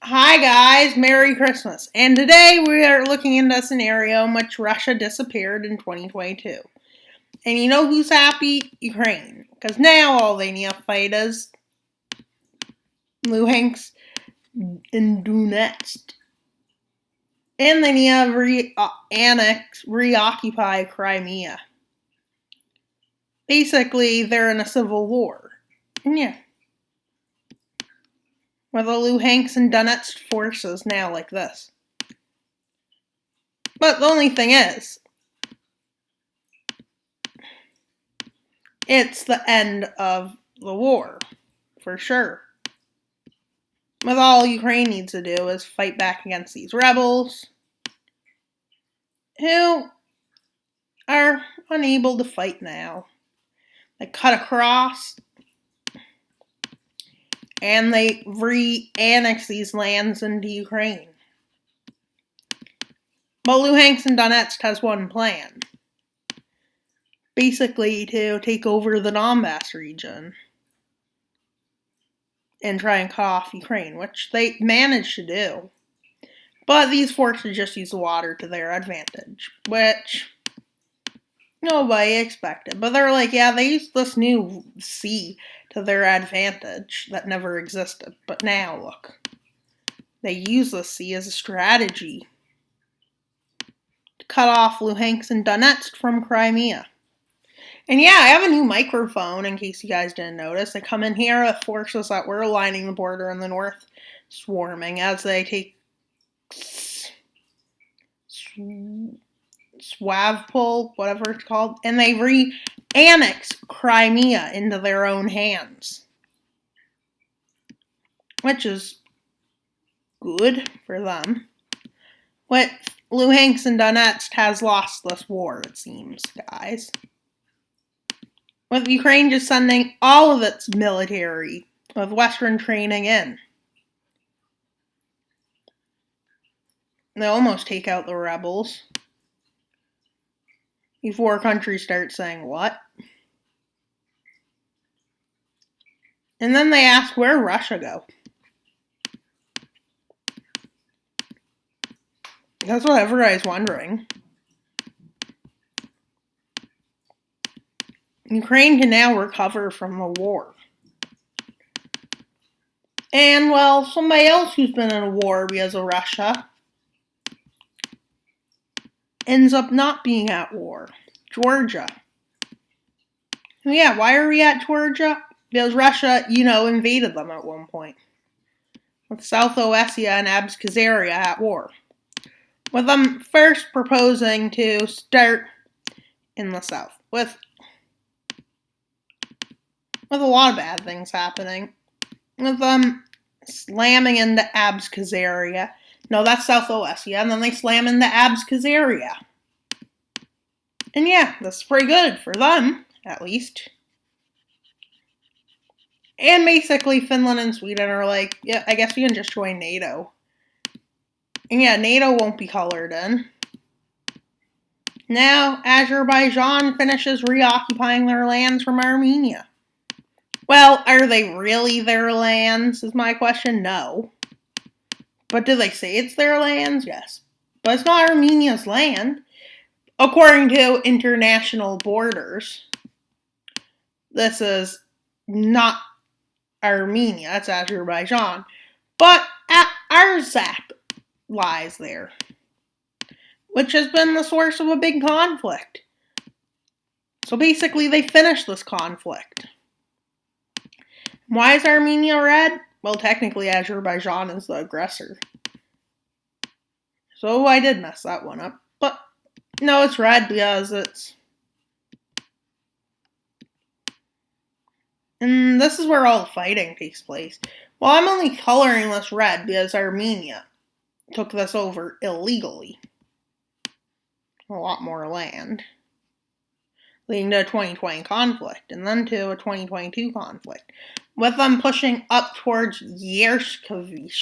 Hi guys, Merry Christmas. And today we are looking into a scenario in which Russia disappeared in 2022. And you know who's happy? Ukraine. Because now all they need to fight is Luhansk and Donetsk. And they need to reoccupy Crimea. Basically, they're in a civil war. Yeah. With the Luhansk and Donetsk forces now like this. But the only thing is, it's the end of the war, for sure. But all Ukraine needs to do is fight back against these rebels who are unable to fight now. They cut across and they re-annex these lands into Ukraine. But Luhansk and Donetsk has one plan. Basically to take over the Donbass region and try and cut off Ukraine, which they managed to do. But these forces just use the water to their advantage, which nobody expected. But they're like, yeah, they used this new sea to their advantage that never existed. But now, look, they use the sea as a strategy to cut off Luhansk and Donetsk from Crimea. And yeah, I have a new microphone in case you guys didn't notice. I come in here with forces that were lining the border in the north swarming as they take Swavpol, whatever it's called, and they re-annex Crimea into their own hands. Which is good for them. But Luhansk and Donetsk has lost this war, it seems, guys. With Ukraine just sending all of its military with Western training in. They almost take out the rebels before countries start saying what. And then they ask, where'd Russia go? That's what everybody's wondering. Ukraine can now recover from the war. And, well, somebody else who's been in a war because of Russia ends up not being at war. Georgia. Yeah, why are we at Georgia? Because Russia, invaded them at one point. With South Ossetia and Abkhazia at war. With them first proposing to start in the south. With a lot of bad things happening. With them slamming into Abkhazia. No, that's South Ossetia. And then they slam into Abkhazia. And yeah, that's pretty good for them, at least. And basically Finland and Sweden are like, yeah, I guess we can just join NATO. And yeah, NATO won't be colored in. Now, Azerbaijan finishes reoccupying their lands from Armenia. Well, are they really their lands, is my question? No. But do they say it's their lands? Yes. But it's not Armenia's land. According to international borders, this is not Armenia, it's Azerbaijan. But Arzak lies there, which has been the source of a big conflict. So basically, they finished this conflict. Why is Armenia red? Well, technically, Azerbaijan is the aggressor. So I did mess that one up. But no, it's red because it's... And this is where all the fighting takes place. Well, I'm only coloring this red because Armenia took this over illegally. A lot more land. Leading to a 2020 conflict, and then to a 2022 conflict. With them pushing up towards Yershkovan,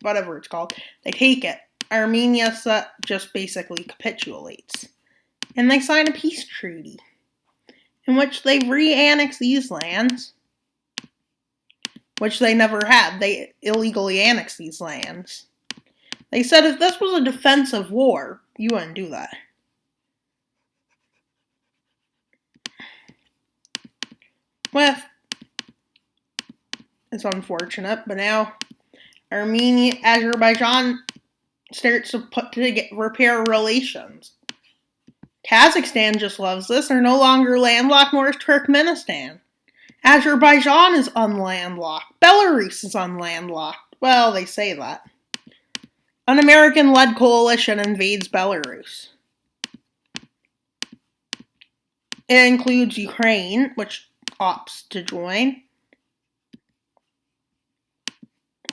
whatever it's called. They take it. Armenia just basically capitulates. And they sign a peace treaty in which they re-annex these lands which they never had. They illegally annexed these lands. They said if this was a defensive war, you wouldn't do that. Well, it's unfortunate, but now Azerbaijan starts to repair relations. Kazakhstan just loves this. They're no longer landlocked, nor is Turkmenistan. Azerbaijan is unlandlocked. Belarus is unlandlocked. Well, they say that. An American-led coalition invades Belarus. It includes Ukraine, which opts to join.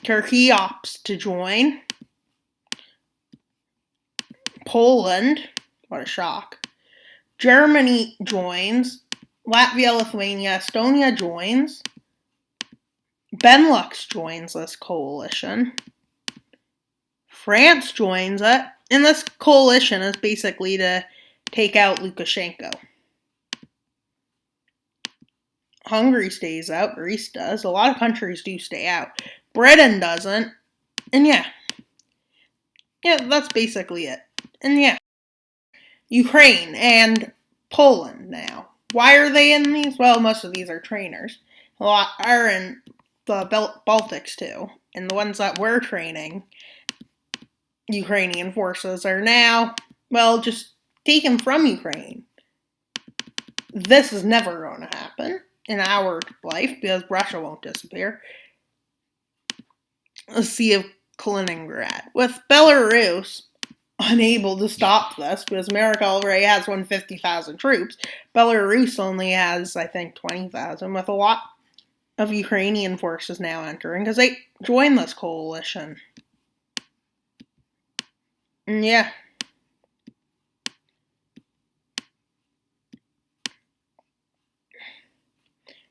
Turkey opts to join. Poland, what a shock. Germany joins. Latvia, Lithuania, Estonia joins. Benelux joins this coalition. France joins it. And this coalition is basically to take out Lukashenko. Hungary stays out. Greece does. A lot of countries do stay out. Britain doesn't. And yeah, that's basically it. And yeah, Ukraine and Poland now. Why are they in these? Well, most of these are trainers. A lot are in the Baltics too. And the ones that were training Ukrainian forces are now, well, just taken from Ukraine. This is never going to happen in our life because Russia won't disappear. The Sea of Kaliningrad. With Belarus unable to stop this because America already has 150,000 troops. Belarus only has, I think, 20,000, with a lot of Ukrainian forces now entering because they joined this coalition. And yeah.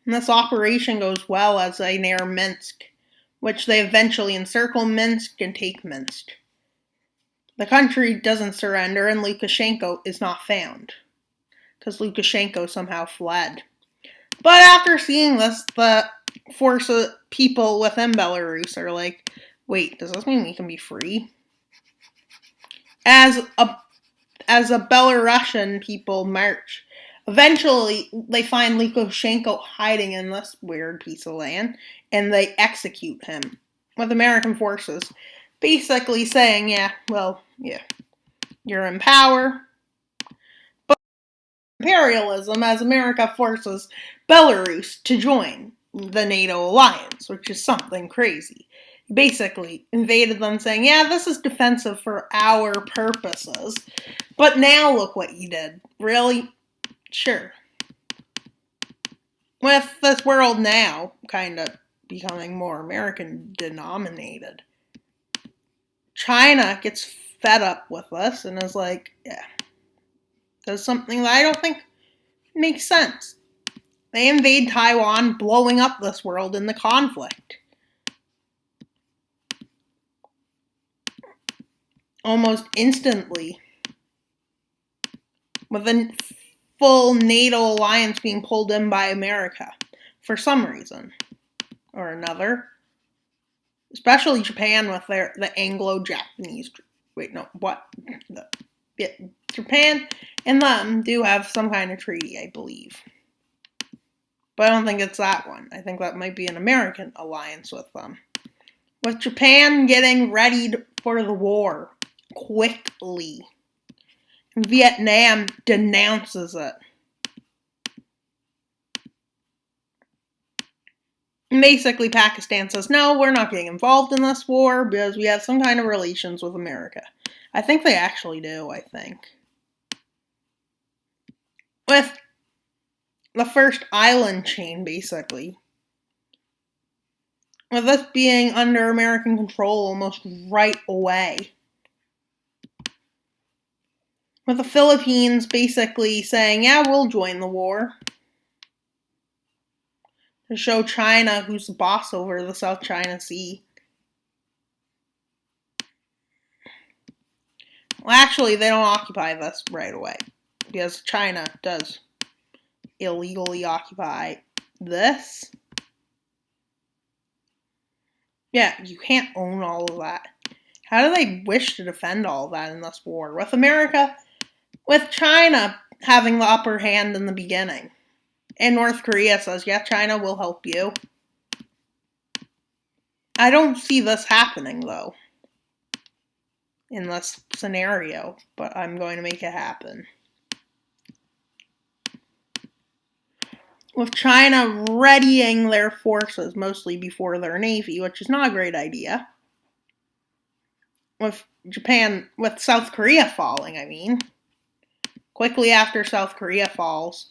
And this operation goes well as they near Minsk, which they eventually encircle Minsk and take Minsk. The country doesn't surrender, and Lukashenko is not found, because Lukashenko somehow fled. But after seeing this, the people within Belarus are like, wait, does this mean we can be free? As a Belarusian people march, eventually they find Lukashenko hiding in this weird piece of land, and they execute him with American forces. Basically saying, you're in power. But imperialism as America forces Belarus to join the NATO alliance, which is something crazy. Basically invaded them saying, this is defensive for our purposes. But now look what you did. Really? Sure. With this world now kind of becoming more American denominated, China gets fed up with us and is like, does something that I don't think makes sense. They invade Taiwan, blowing up this world in the conflict. Almost instantly. With a full NATO alliance being pulled in by America. For some reason or another. Especially Japan with the Anglo-Japanese. Japan and them do have some kind of treaty, I believe. But I don't think it's that one. I think that might be an American alliance with them. With Japan getting ready for the war quickly. Vietnam denounces it. And basically, Pakistan says, no, we're not getting involved in this war because we have some kind of relations with America. I think they actually do, I think. With the first island chain, basically. With this being under American control almost right away. With the Philippines basically saying, we'll join the war. To show China who's the boss over the South China Sea. Well, actually, they don't occupy this right away. Because China does illegally occupy this. Yeah, you can't own all of that. How do they wish to defend all of that in this war? With China having the upper hand in the beginning. And North Korea says, yeah, China will help you. I don't see this happening, though, in this scenario, but I'm going to make it happen. With China readying their forces, mostly before their navy, which is not a great idea. With South Korea falling, I mean. Quickly after South Korea falls,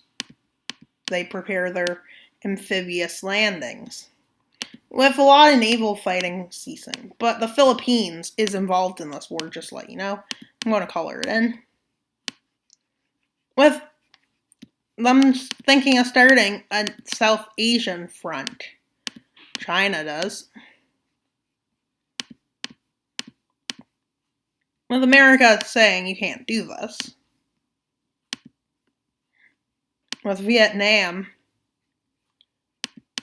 they prepare their amphibious landings. With a lot of naval fighting ceasing. But the Philippines is involved in this war, just to let you know. I'm going to color it in. With them thinking of starting a South Asian front. China does. With America saying you can't do this. With Vietnam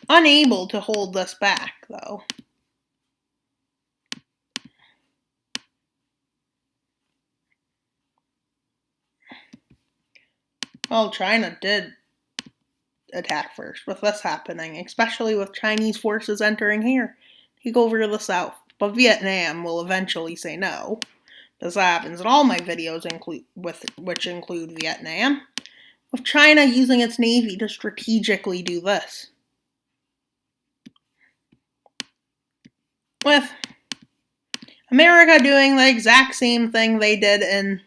unable to hold this back, though. Well, China did attack first with this happening, especially with Chinese forces entering here. Take over to the south. But Vietnam will eventually say no. This happens in all my videos, which include Vietnam. With China using its navy to strategically do this. With America doing the exact same thing they did in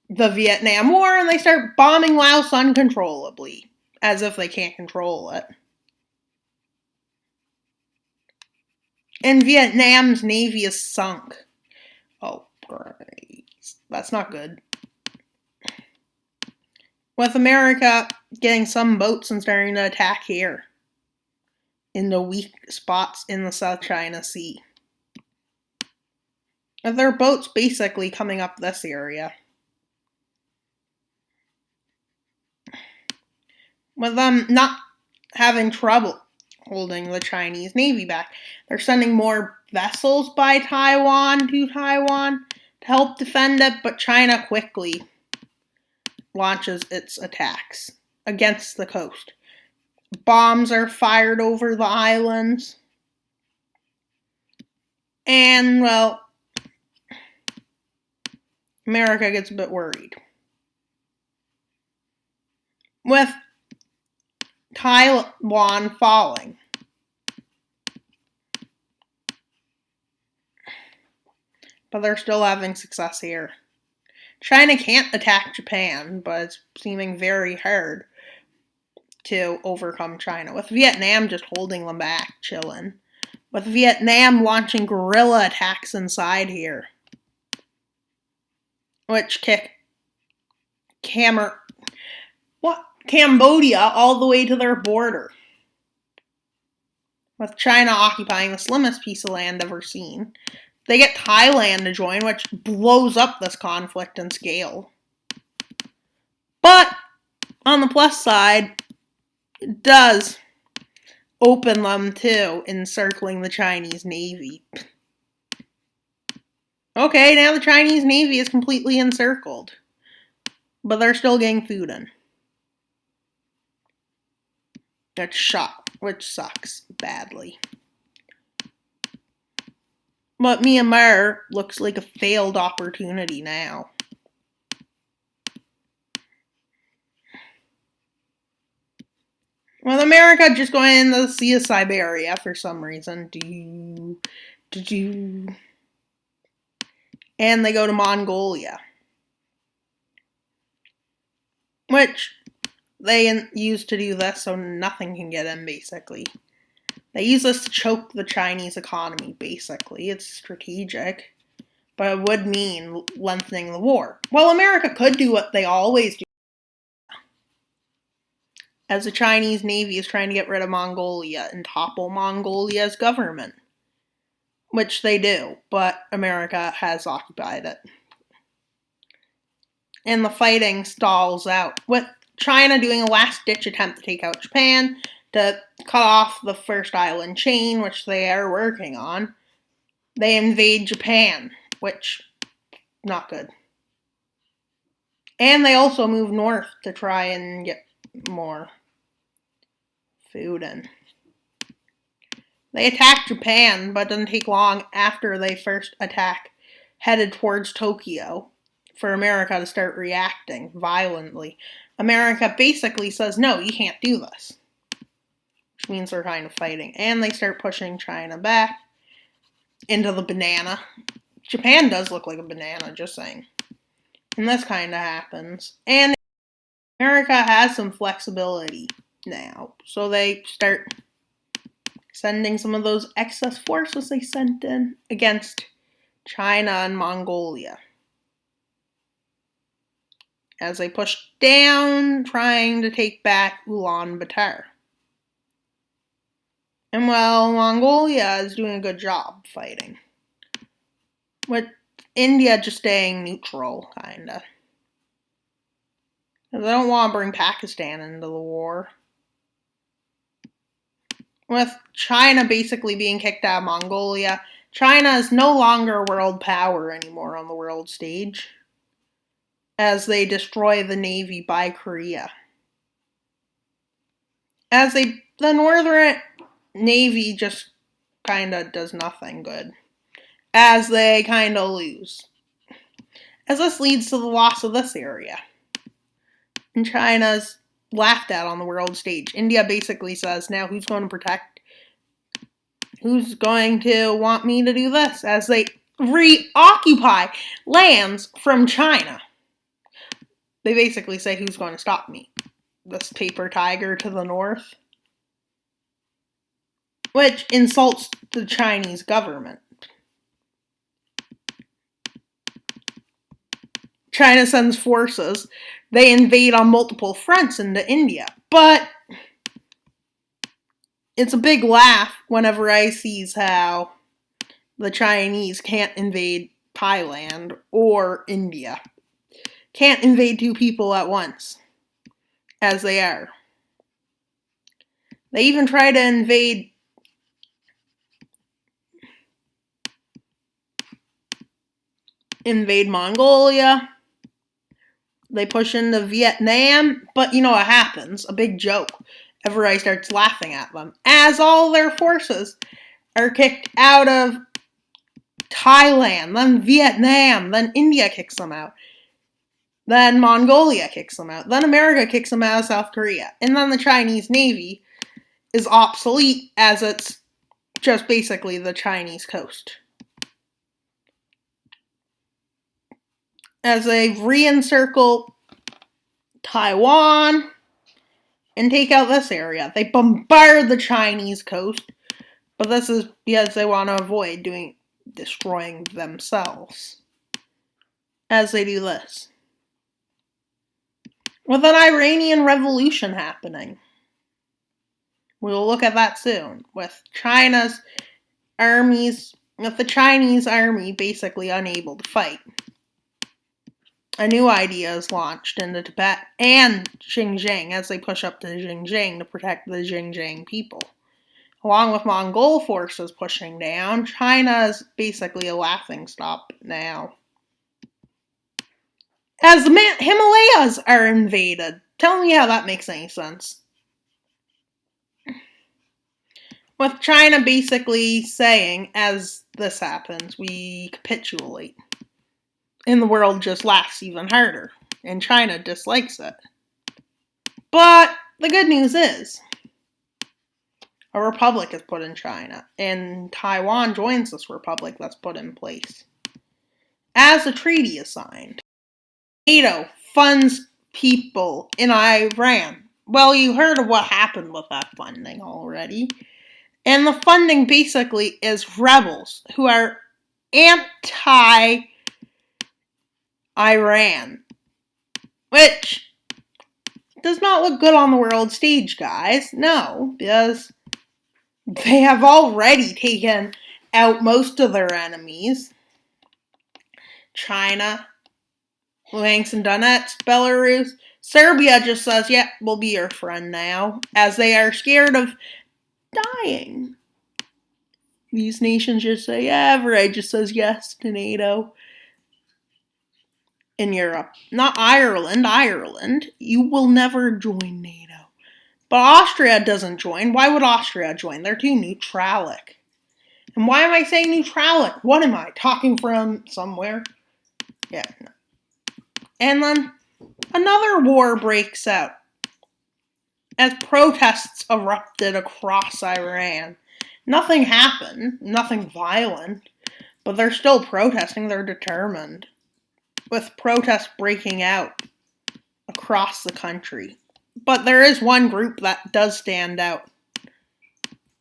the Vietnam War, and they start bombing Laos uncontrollably, as if they can't control it. And Vietnam's navy is sunk. Oh, great. That's not good. With America getting some boats and starting to attack here in the weak spots in the South China Sea. With their boats basically coming up this area. With them not having trouble holding the Chinese Navy back. They're sending more vessels by Taiwan to help defend it, but China quickly launches its attacks against the coast. Bombs are fired over the islands. And, well, America gets a bit worried. With Taiwan falling. But they're still having success here. China can't attack Japan, but it's seeming very hard to overcome China. With Vietnam just holding them back, chilling. With Vietnam launching guerrilla attacks inside here. Which kick Cambodia all the way to their border. With China occupying the slimmest piece of land ever seen. They get Thailand to join, which blows up this conflict in scale. But, on the plus side, it does open them to encircling the Chinese Navy. Okay, now the Chinese Navy is completely encircled. But they're still getting food in. Which sucks badly. But Myanmar looks like a failed opportunity now. With America just going into the Sea of Siberia for some reason. And they go to Mongolia. Which they use to do this so nothing can get in, basically. They use this to choke the Chinese economy, basically. It's strategic. But it would mean lengthening the war. Well, America could do what they always do. As the Chinese Navy is trying to get rid of Mongolia and topple Mongolia's government. Which they do, but America has occupied it. And the fighting stalls out, with China doing a last-ditch attempt to take out Japan, to cut off the first island chain, which they are working on, they invade Japan, which, not good. And they also move north to try and get more food in. They attack Japan, but doesn't take long after they first attack, headed towards Tokyo, for America to start reacting violently. America basically says, no, you can't do this. Which means they're kind of fighting. And they start pushing China back into the banana. Japan does look like a banana, just saying. And this kind of happens. And America has some flexibility now. So they start sending some of those excess forces they sent in against China and Mongolia, as they push down, trying to take back Ulaanbaatar. And well, Mongolia is doing a good job fighting, with India just staying neutral, kinda. Because they don't want to bring Pakistan into the war. With China basically being kicked out of Mongolia, China is no longer a world power anymore on the world stage, as they destroy the navy by Korea. The northern navy just kinda does nothing good, as they kinda lose. As this leads to the loss of this area. And China's laughed at on the world stage. India basically says, now who's going to protect? Who's going to want me to do this? As they reoccupy lands from China. They basically say, who's going to stop me? This paper tiger to the north. Which insults the Chinese government. China sends forces. They invade on multiple fronts into India. But it's a big laugh whenever I see how the Chinese can't invade Thailand or India. Can't invade two people at once, as they are. They even try to invade Mongolia. They push into Vietnam, but you know what happens? A big joke. Everybody starts laughing at them, as all their forces are kicked out of Thailand, then Vietnam, then India kicks them out. Then Mongolia kicks them out. Then America kicks them out of South Korea. And then the Chinese Navy is obsolete, as it's just basically the Chinese coast. As they re-encircle Taiwan and take out this area. They bombard the Chinese coast, but this is because they want to avoid destroying themselves. As they do this. With an Iranian revolution happening. We will look at that soon. With the Chinese army basically unable to fight. A new idea is launched into Tibet and Xinjiang as they push up to Xinjiang to protect the Xinjiang people. Along with Mongol forces pushing down, China is basically a laughingstock now. As the Himalayas are invaded. Tell me how that makes any sense. With China basically saying, as this happens, we capitulate. And the world just laughs even harder. And China dislikes it. But the good news is, a republic is put in China. And Taiwan joins this republic that's put in place. As a treaty is signed. NATO funds people in Iran. Well, you heard of what happened with that funding already. And the funding basically is rebels who are anti-Iran. Which does not look good on the world stage, guys. No, because they have already taken out most of their enemies. China, Luhansk and Donetsk, Belarus. Serbia just says, yeah, we'll be your friend now, as they are scared of dying. These nations just say, yeah, everybody just says yes to NATO. In Europe, not Ireland. Ireland, you will never join NATO. But Austria doesn't join. Why would Austria join? They're too neutralic. And why am I saying neutralic? What am I, talking from somewhere? Yeah. No. And then another war breaks out as protests erupted across Iran. Nothing happened, nothing violent, but they're still protesting. They're determined, with protests breaking out across the country. But there is one group that does stand out.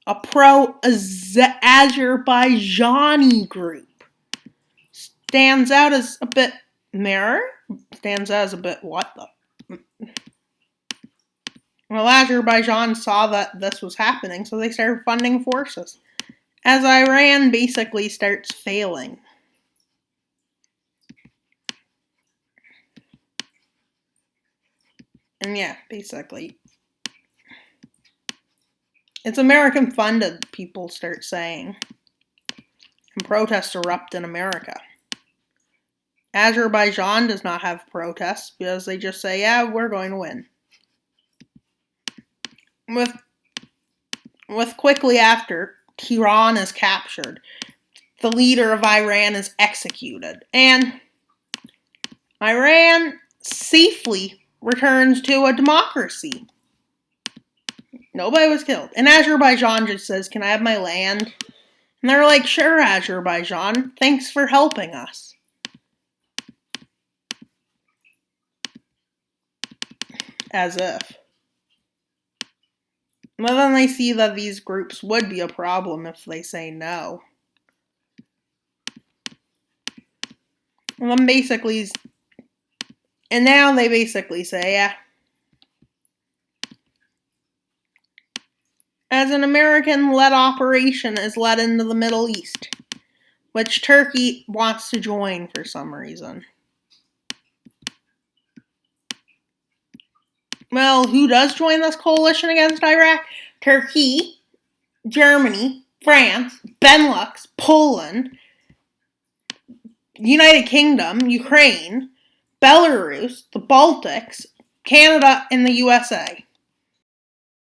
A pro-Azerbaijani group stands out as a bit what the? Well, Azerbaijan saw that this was happening, so they started funding forces. As Iran basically starts failing. And yeah, basically. It's American funded, people start saying. And protests erupt in America. Azerbaijan does not have protests because they just say, yeah, we're going to win. With quickly after, Tehran is captured. The leader of Iran is executed. And Iran safely returns to a democracy. Nobody was killed. And Azerbaijan just says, can I have my land? And they're like, sure, Azerbaijan. Thanks for helping us. As if. But then they see that these groups would be a problem if they say no. And then basically, and now they basically say, yeah. As an American-led operation is led into the Middle East, which Turkey wants to join for some reason. Well, who does join this coalition against Iraq? Turkey, Germany, France, Benelux, Poland, United Kingdom, Ukraine, Belarus, the Baltics, Canada, and the USA.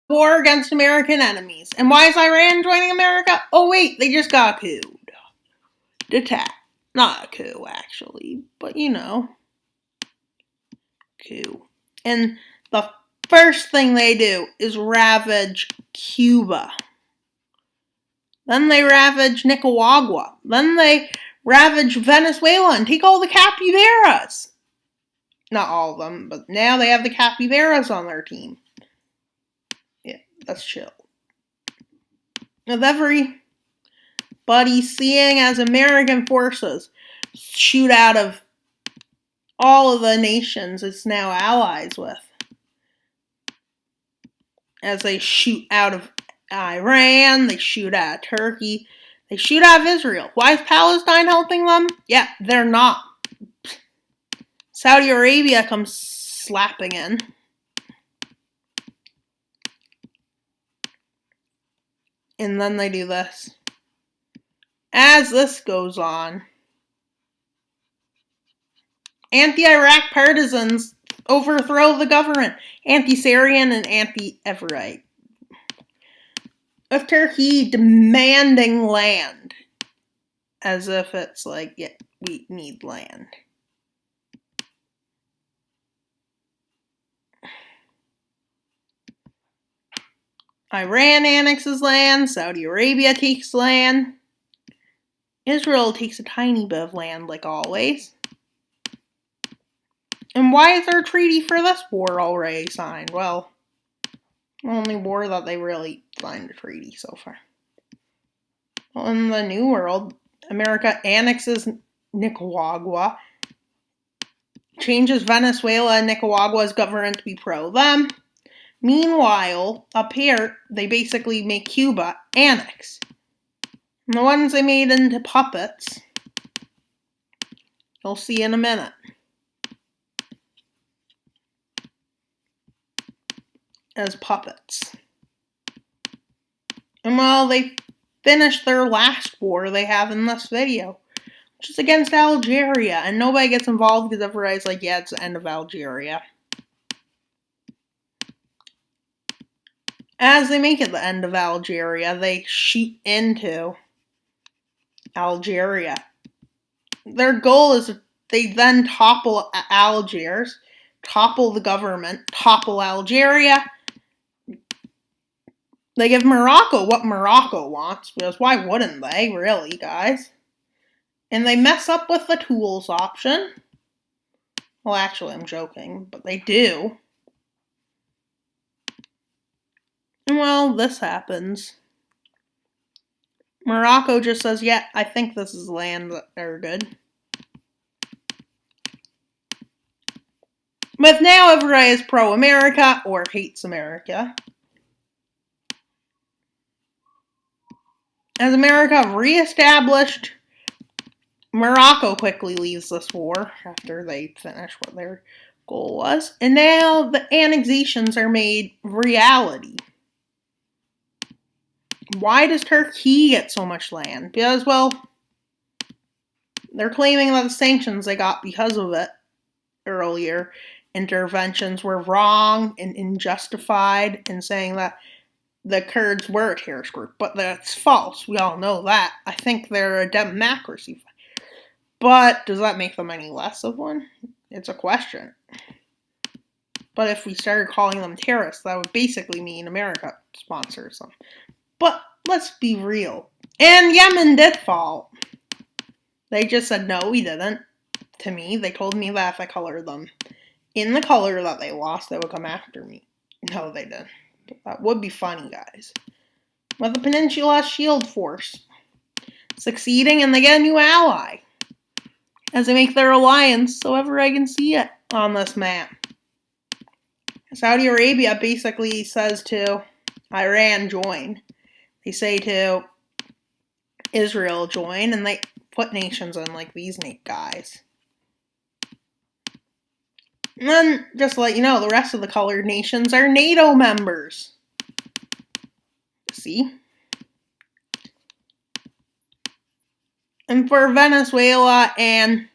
War against American enemies. And why is Iran joining America? Oh wait, they just got couped. Not a coup, actually, but you know. Coup. And the first thing they do is ravage Cuba. Then they ravage Nicaragua. Then they ravage Venezuela and take all the capybaras. Not all of them, but now they have the capybaras on their team. Yeah, that's chill. With everybody seeing as American forces shoot out of all of the nations it's now allies with. As they shoot out of Iran, they shoot out of Turkey, they shoot out of Israel. Why is Palestine helping them? Yeah, they're not. Saudi Arabia comes slapping in. And then they do this. As this goes on, anti-Iraq partisans overthrow the government. Anti-Syrian and anti-Everite. With Turkey demanding land. As if it's like, yeah, we need land. Iran annexes land. Saudi Arabia takes land. Israel takes a tiny bit of land, like always. And why is there a treaty for this war already signed? Well, the only war that they really signed a treaty so far. Well, in the New World, America annexes Nicaragua, changes Venezuela and Nicaragua's government to be pro-them. Meanwhile, up here, they basically make Cuba annex. And the ones they made into puppets, you'll see in a minute. as puppets. And well, they finished their last war they have in this video, which is against Algeria. And nobody gets involved because everybody's like, yeah, it's the end of Algeria. As they make it the end of Algeria, they shoot into Algeria. Their goal is they then topple Algiers, topple the government, topple Algeria. They give Morocco what Morocco wants, because why wouldn't they, really, guys? And they mess up with the tools option. Well, actually, I'm joking, but they do. And well, this happens. Morocco just says, yeah, I think this is land that they're good. But now everybody is pro-America or hates America. As America reestablished, Morocco quickly leaves this war after they finish what their goal was. And now the annexations are made reality. Why does Turkey get so much land? Because, well, they're claiming that the sanctions they got because of it earlier interventions were wrong and unjustified, and saying that the Kurds were a terrorist group. But that's false. We all know that. I think they're a democracy. But does that make them any less of one? It's a question. But if we started calling them terrorists, that would basically mean America sponsors them. But let's be real. And Yemen did fall. They just said, no, we didn't. To me, they told me that if I colored them in the color that they lost, they would come after me. No, they didn't. That would be funny, guys. But the Peninsula Shield Force succeeding, and they get a new ally as they make their alliance so everybody can see it on this map. Saudi Arabia basically says to Iran, join. They say to Israel, join, and they put nations in like these guys. And then, just to let you know, the rest of the colored nations are NATO members. See? And for Venezuela and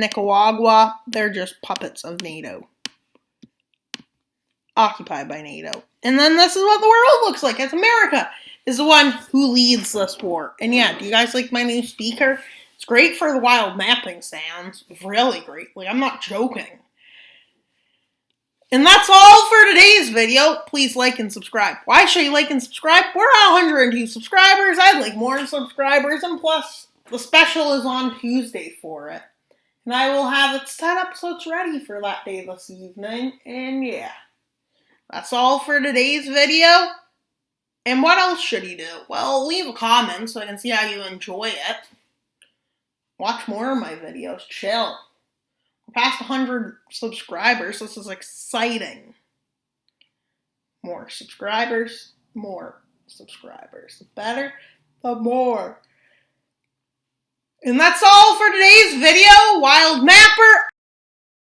Nicaragua, they're just puppets of NATO. Occupied by NATO. And then this is what the world looks like as America is the one who leads this war. And yeah, do you guys like my new speaker? It's great for the wild mapping sounds. Really great. Like, I'm not joking. And that's all for today's video. Please like and subscribe. Why should you like and subscribe? We're at 102 subscribers. I'd like more subscribers. And plus, the special is on Tuesday for it. And I will have it set up so it's ready for that day this evening. And yeah. That's all for today's video. And what else should you do? Well, leave a comment so I can see how you enjoy it. Watch more of my videos. Chill. We're past 100 subscribers. This is exciting. More subscribers. More subscribers. The better, the more. And that's all for today's video. Wild Mapper